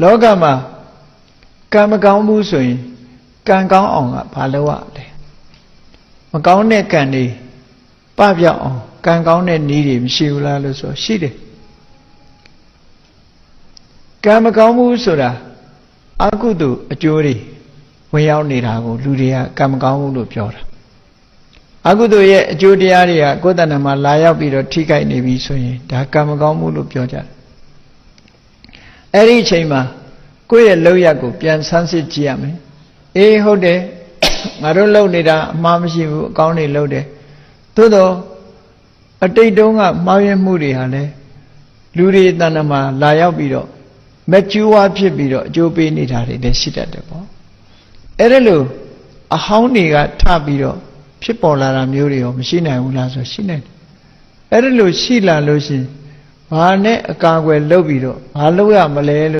လောကမှာကံမကောင်းဘူးဆိုရင်ကံကောင်းအောင်ကဘာလုပ်ရလဲမကောင်းတဲ့ကံတွေပပျောက်အောင်ကံကောင်းတဲ့နည်းတွေမရှိဘူးလားလို့ဆိုရှိတယ်ကံမကောင်းဘူးဆိုတာအကုသိုလ်အကျိုးတွေဝင်ရောက်နေတာကိုလူတွေကကံမကောင်းဘူးလို့ပြောတာအကုသိုလ်ရဲ့အကျိုးတရားတွေကကိုယ်တဏ္ဍာမှာလာရောက်ပြီးတော့ထိခိုက်နေပြီဆိုရင်ဒါကံမကောင်းဘူးလို့ပြောကြတယ်အဲ့ဒီအချိန်မှာကိုယ့်ရဲ့လောက်ရကိုပြန်ဆန်းစစ်ကြည့်ရမယ်အေးဟုတ်တယ်ငါတို့လုပ်နေတာအမှားမရှိဘူးအကောင်းတွေလုပ်တယ်သို့တော့အတိတ်တုန်းကမှားယွင်းမှုတွေဟာလည်းလူတွေတဏ္ဍာမှာလာရောက်ပြီးတော့မကျူးဝါဖြစ်ပြီးတော့အကျိုးပေးနေတာတွေလည်းရှိတတ်တယ်ပေါ့အဲ့ဒါလို့အဟောင်းတွေကထပြီးတော့ဖြစ်ပေါ်လာတာမျိုးတွေရောမရှိနိုင်ဘူးလားဆိုရှိနိုင်တယ်အဲ့ဒါလို့ရှိလာလို့ရှိရင်ဘာနဲ့အကာအကွယ်လုပ်ပြီးတော့ဘာလုပ်ရမလဲလို့